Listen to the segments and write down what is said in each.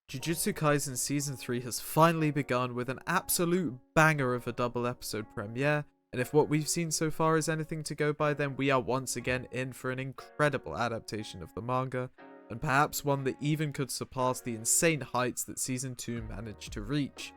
Jujutsu Kaisen Season 3 has finally begun with an absolute banger of a double episode premiere, and if what we've seen so far is anything to go by, then we are once again in for an incredible adaptation of the manga, and perhaps one that even could surpass the insane heights that Season 2 managed to reach.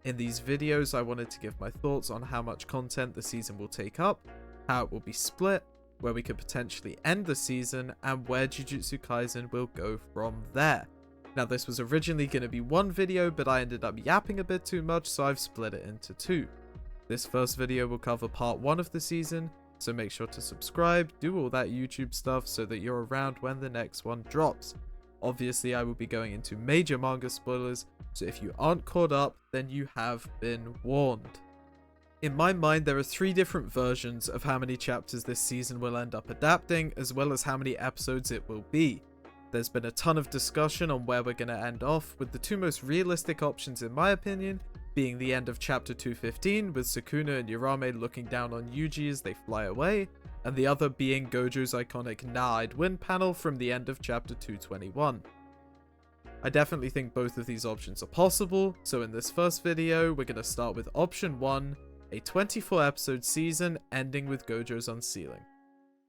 In these videos, I wanted to give my thoughts on how much content the season will take up, how it will be split, where we could potentially end the season, and where Jujutsu Kaisen will go from there. Now, this was originally going to be one video, but I ended up yapping a bit too much, so I've split it into two. This first video will cover part 1 of the season, so make sure to subscribe, do all that YouTube stuff so that you're around when the next one drops. Obviously, I will be going into major manga spoilers, so if you aren't caught up, then you have been warned. In my mind, there are 3 different versions of how many chapters this season will end up adapting, as well as how many episodes it will be. There's been a ton of discussion on where we're going to end off, with the 2 most realistic options in my opinion being the end of chapter 215 with Sukuna and Urame looking down on Yuji as they fly away, and the other being Gojo's iconic Nah I'd Win panel from the end of chapter 221. I definitely think both of these options are possible, so in this first video we're going to start with option 1, a 24 episode season ending with Gojo's unsealing.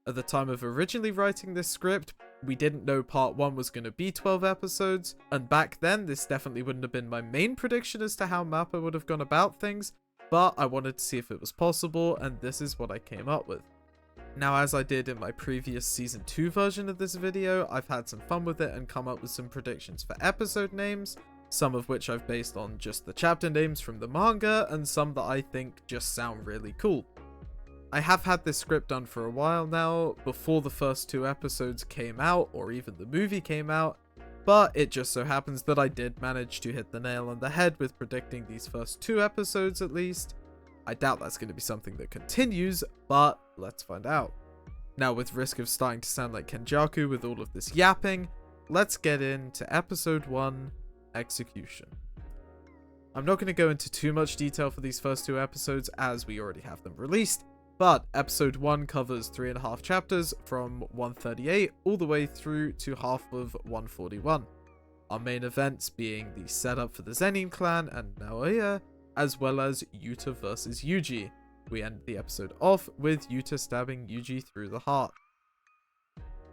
At the time of originally writing this script, we didn't know part 1 was going to be 12 episodes, and back then this definitely wouldn't have been my main prediction as to how Mappa would have gone about things, but I wanted to see if it was possible, and this is what I came up with. Now, as I did in my previous season 2 version of this video, I've had some fun with it and come up with some predictions for episode names, some of which I've based on just the chapter names from the manga, and some that I think just sound really cool. I have had this script done for a while now, before the first 2 episodes came out, or even the movie came out, but it just so happens that I did manage to hit the nail on the head with predicting these first 2 episodes at least. I doubt that's going to be something that continues, but let's find out. Now, with risk of starting to sound like Kenjaku with all of this yapping, let's get into episode 1, Execution. I'm not going to go into too much detail for these first 2 episodes as we already have them released, but episode 1 covers 3.5 chapters from 138 all the way through to half of 141. Our main events being the setup for the Zenin clan and Naoya, as well as Yuta versus Yuji. We end the episode off with Yuta stabbing Yuji through the heart.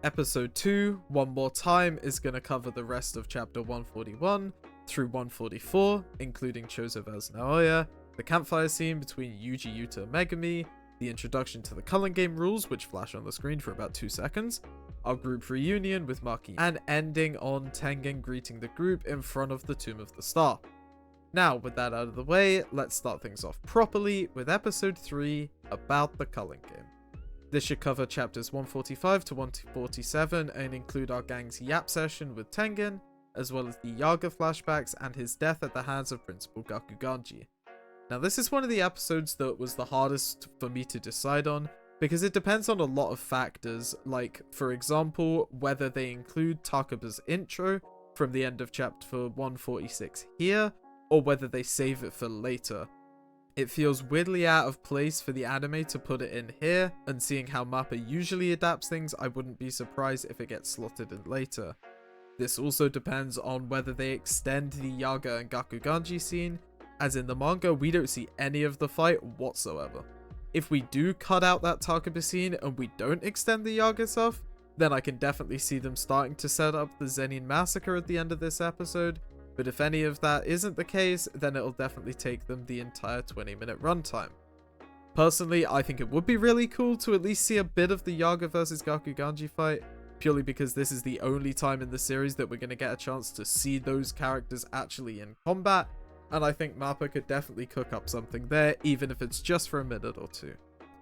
Episode 2, One More Time, is going to cover the rest of chapter 141 through 144, including Chozo vs Naoya, the campfire scene between Yuji, Yuta, and Megumi, the introduction to the Culling Game rules, which flash on the screen for about 2 seconds, our group reunion with Maki, and ending on Tengen greeting the group in front of the Tomb of the Star. Now, with that out of the way, let's start things off properly with episode 3, about the Culling Game. This should cover chapters 145 to 147 and include our gang's yap session with Tengen, as well as the Yaga flashbacks and his death at the hands of Principal Gakuganji. Now, this is one of the episodes that was the hardest for me to decide on, because it depends on a lot of factors, like, for example, whether they include Takaba's intro from the end of chapter 146 here, or whether they save it for later. It feels weirdly out of place for the anime to put it in here, and seeing how Mappa usually adapts things, I wouldn't be surprised if it gets slotted in later. This also depends on whether they extend the Yaga and Gakuganji scene, as in the manga we don't see any of the fight whatsoever. If we do cut out that Takaba scene and we don't extend the Yaga stuff, then I can definitely see them starting to set up the Zenin massacre at the end of this episode, but if any of that isn't the case, then it'll definitely take them the entire 20-minute runtime. Personally, I think it would be really cool to at least see a bit of the Yaga vs Gakuganji fight, purely because this is the only time in the series that we're going to get a chance to see those characters actually in combat, and I think Mappa could definitely cook up something there, even if it's just for a minute or 2.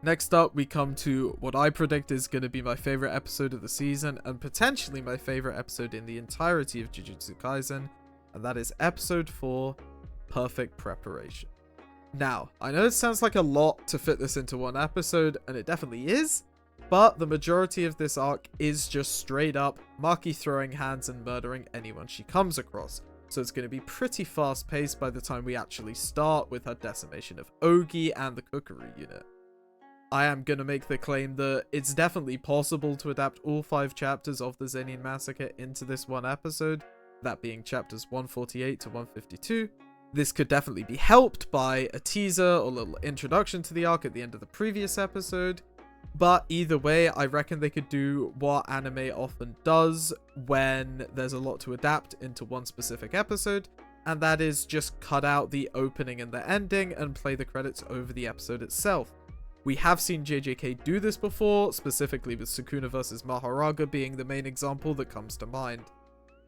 Next up, we come to what I predict is going to be my favorite episode of the season, and potentially my favorite episode in the entirety of Jujutsu Kaisen, and that is episode 4, Perfect Preparation. Now, I know it sounds like a lot to fit this into one episode, and it definitely is, but the majority of this arc is just straight up Maki throwing hands and murdering anyone she comes across. So it's going to be pretty fast paced by the time we actually start with her decimation of Ogi and the Kukuru unit. I am going to make the claim that it's definitely possible to adapt all 5 chapters of the Zenin massacre into this one episode, that being chapters 148 to 152. This could definitely be helped by a teaser or little introduction to the arc at the end of the previous episode. But either way, I reckon they could do what anime often does when there's a lot to adapt into one specific episode, and that is just cut out the opening and the ending and play the credits over the episode itself. We have seen JJK do this before, specifically with Sukuna vs Mahoraga being the main example that comes to mind.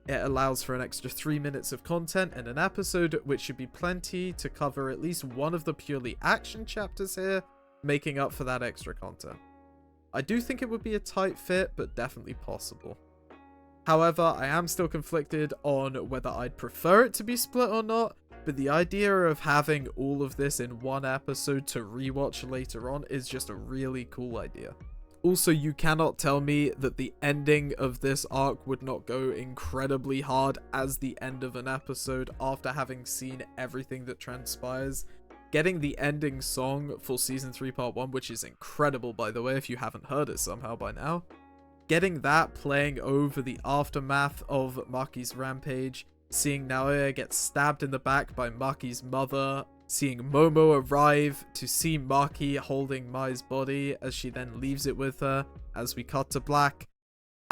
It allows for an extra 3 minutes of content in an episode, which should be plenty to cover at least one of the purely action chapters here, making up for that extra content. I do think it would be a tight fit, but definitely possible. However, I am still conflicted on whether I'd prefer it to be split or not, but the idea of having all of this in one episode to rewatch later on is just a really cool idea. Also, you cannot tell me that the ending of this arc would not go incredibly hard as the end of an episode after having seen everything that transpires. Getting the ending song for Season 3 Part 1, which is incredible by the way if you haven't heard it somehow by now. Getting that playing over the aftermath of Maki's rampage, seeing Naoya get stabbed in the back by Maki's mother, seeing Momo arrive to see Maki holding Mai's body as she then leaves it with her as we cut to black.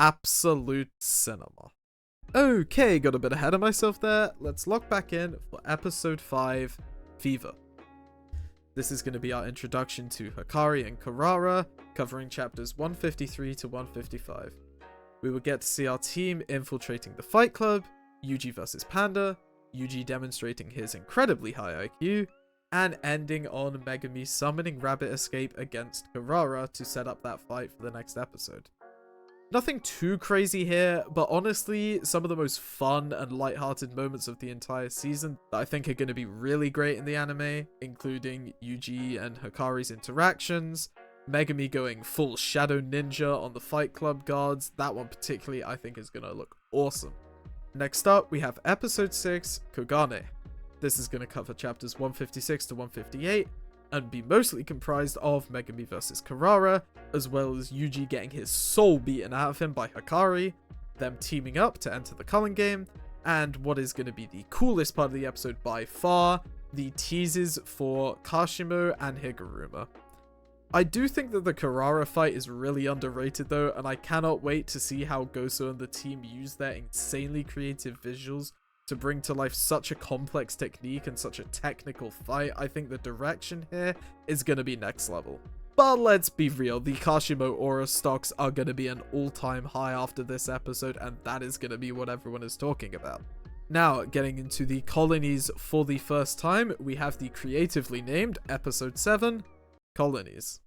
Absolute cinema. Okay, got a bit ahead of myself there. Let's log back in for episode 5, Fever. This is going to be our introduction to Hikari and Kurara, covering chapters 153 to 155. We will get to see our team infiltrating the fight club, Yuji vs Panda, Yuji demonstrating his incredibly high IQ, and ending on Megumi summoning Rabbit Escape against Kurara to set up that fight for the next episode. Nothing too crazy here, but honestly, some of the most fun and lighthearted moments of the entire season that I think are going to be really great in the anime, including Yuji and Hikari's interactions, Megumi going full Shadow Ninja on the Fight Club guards. That one particularly I think is going to look awesome. Next up, we have episode 6, Kogane. This is going to cover chapters 156 to 158, and be mostly comprised of Megumi vs Kurara, as well as Yuji getting his soul beaten out of him by Hikari, them teaming up to enter the Culling game, and what is going to be the coolest part of the episode by far, the teases for Kashimo and Higuruma. I do think that the Kurara fight is really underrated though, and I cannot wait to see how Goso and the team use their insanely creative visuals to bring to life such a complex technique and such a technical fight. I think the direction here is going to be next level. But let's be real, the Kashimo aura stocks are going to be an all-time high after this episode, and that is going to be what everyone is talking about. Now, getting into the colonies for the first time, we have the creatively named Episode 7, Colonies.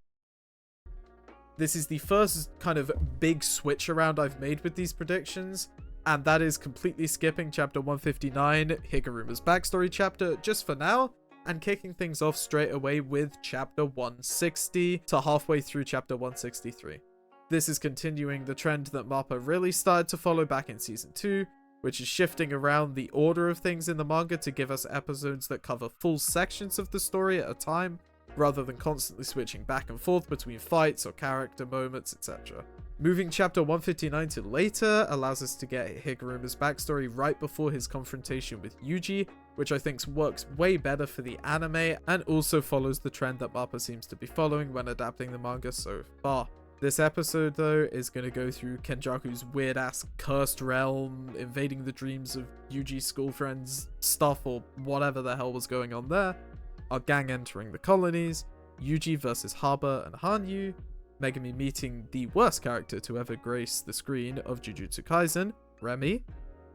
This is the first kind of big switch around I've made with these predictions, and that is completely skipping chapter 159, Higuruma's backstory chapter, just for now, and kicking things off straight away with chapter 160 to halfway through chapter 163. This is continuing the trend that MAPPA really started to follow back in season 2, which is shifting around the order of things in the manga to give us episodes that cover full sections of the story at a time, rather than constantly switching back and forth between fights or character moments, etc. Moving chapter 159 to later allows us to get Higuruma's backstory right before his confrontation with Yuji, which I think works way better for the anime and also follows the trend that MAPPA seems to be following when adapting the manga so far. This episode though is going to go through Kenjaku's weird ass cursed realm, invading the dreams of Yuji's school friends stuff or whatever the hell was going on there, our gang entering the colonies, Yuji versus Haba and Hanyu, Megumi meeting the worst character to ever grace the screen of Jujutsu Kaisen, Remy,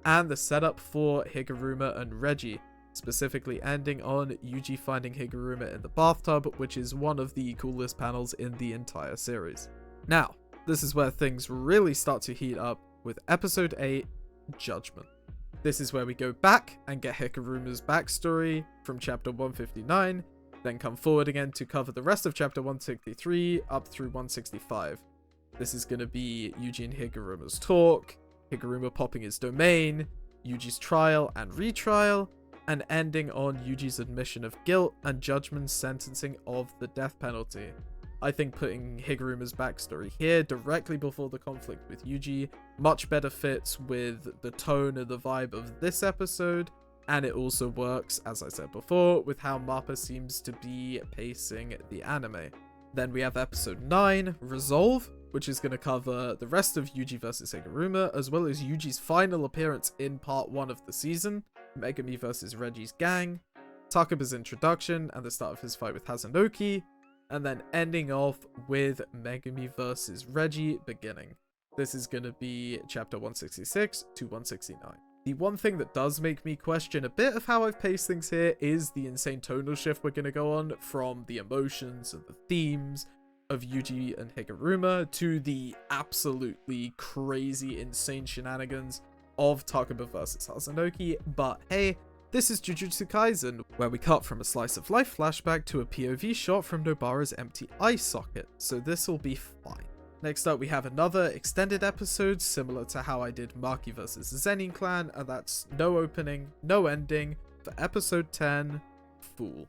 and the setup for Higuruma and Reggie, specifically ending on Yuji finding Higuruma in the bathtub, which is one of the coolest panels in the entire series. Now, this is where things really start to heat up with episode 8, Judgment. This is where we go back and get Higuruma's backstory from chapter 159, then come forward again to cover the rest of chapter 163 up through 165. This is going to be Yuji and Higuruma's talk, Higuruma popping his domain, Yuji's trial and retrial, and ending on Yuji's admission of guilt and Judgment's sentencing of the death penalty. I think putting Higuruma's backstory here directly before the conflict with Yuji much better fits with the tone and the vibe of this episode, and it also works, as I said before, with how Mappa seems to be pacing the anime. Then we have episode 9, Resolve, which is going to cover the rest of Yuji vs Higuruma, as well as Yuji's final appearance in part 1 of the season, Megumi vs Regi's gang, Takuba's introduction and the start of his fight with Hazanoki, and then ending off with Megumi vs Regi beginning. This is going to be chapter 166 to 169. The one thing that does make me question a bit of how I've paced things here is the insane tonal shift we're going to go on from the emotions and the themes of Yuji and Higuruma to the absolutely crazy, insane shenanigans of Takuba vs Hazanoki. But hey, this is Jujutsu Kaisen, where we cut from a slice of life flashback to a POV shot from Nobara's empty eye socket, so this will be fine. Next up, we have another extended episode similar to how I did Maki vs Zenin Clan, and that's no opening, no ending for episode 10, Fool.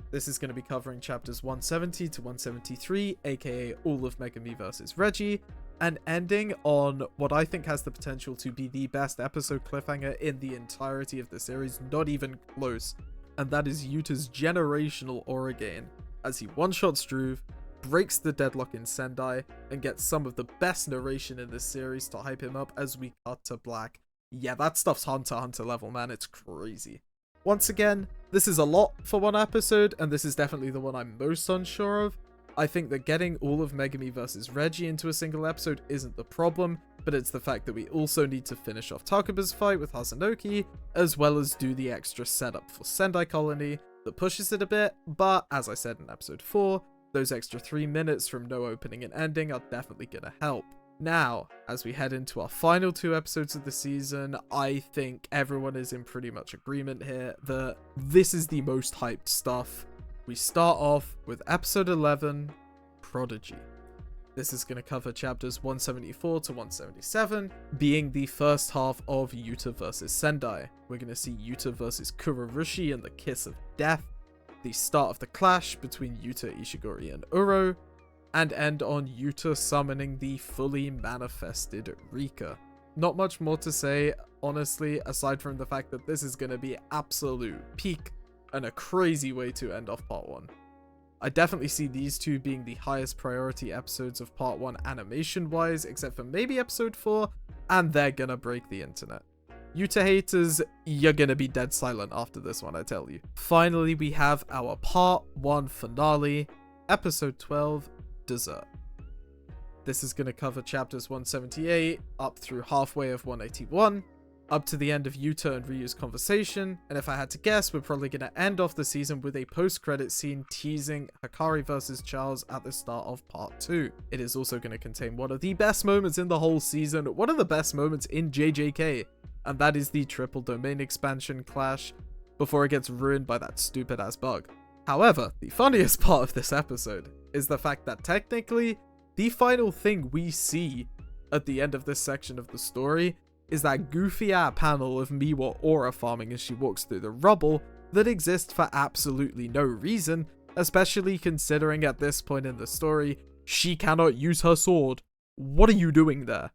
This is going to be covering chapters 170 to 173, aka all of Megumi vs Regi, and ending on what I think has the potential to be the best episode cliffhanger in the entirety of the series, not even close, and that is Yuta's generational aura gain, as he one-shots Struve, breaks the deadlock in Sendai, and gets some of the best narration in this series to hype him up as we cut to black. Yeah, that stuff's Hunter x Hunter level, man, it's crazy. Once again, this is a lot for one episode, and this is definitely the one I'm most unsure of. I think that getting all of Megumi vs Regi into a single episode isn't the problem, but it's the fact that we also need to finish off Takuba's fight with Hazanoki, as well as do the extra setup for Sendai Colony that pushes it a bit, but as I said in episode 4, those extra 3 minutes from no opening and ending are definitely gonna help. Now, as we head into our final 2 episodes of the season, I think everyone is in pretty much agreement here that this is the most hyped stuff. We start off with episode 11, Prodigy. This is going to cover chapters 174 to 177, being the first half of Yuta vs Sendai. We're going to see Yuta vs Kurorushi and the Kiss of Death, the start of the clash between Yuta, Ishigori, and Uro, and end on Yuta summoning the fully manifested Rika. Not much more to say, honestly, aside from the fact that this is going to be absolute peak and a crazy way to end off part 1. I definitely see these two being the highest priority episodes of part 1 animation-wise, except for maybe episode 4, and they're gonna break the internet. Yuta haters, you're gonna be dead silent after this one, I tell you. Finally, we have our part 1 finale, episode 12, Dessert. This is gonna cover chapters 178 up through halfway of 181, up to the end of Yuta and Ryu's conversation, and if I had to guess, we're probably going to end off the season with a post-credit scene teasing Hikari vs Charles at the start of part 2. It is also going to contain one of the best moments in the whole season, one of the best moments in JJK, and that is the triple domain expansion clash before it gets ruined by that stupid ass bug. However, the funniest part of this episode is the fact that technically, the final thing we see at the end of this section of the story is that goofy-ass panel of Miwa aura farming as she walks through the rubble that exists for absolutely no reason, especially considering at this point in the story, she cannot use her sword. What are you doing there?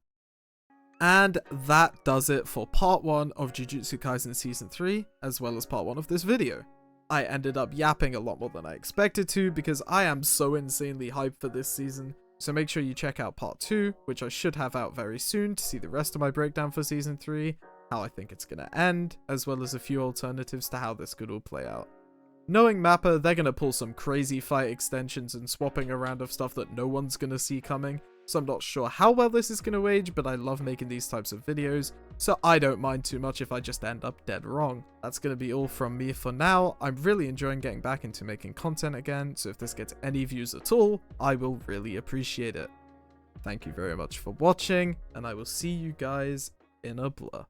And that does it for part 1 of Jujutsu Kaisen Season 3, as well as part 1 of this video. I ended up yapping a lot more than I expected to because I am so insanely hyped for this season. So make sure you check out part 2, which I should have out very soon to see the rest of my breakdown for season 3, how I think it's gonna end, as well as a few alternatives to how this could all play out. Knowing Mappa, they're gonna pull some crazy fight extensions and swapping around of stuff that no one's gonna see coming, so I'm not sure how well this is gonna age, but I love making these types of videos, so I don't mind too much if I just end up dead wrong. That's gonna be all from me for now. I'm really enjoying getting back into making content again, so if this gets any views at all, I will really appreciate it. Thank you very much for watching, and I will see you guys in a blur.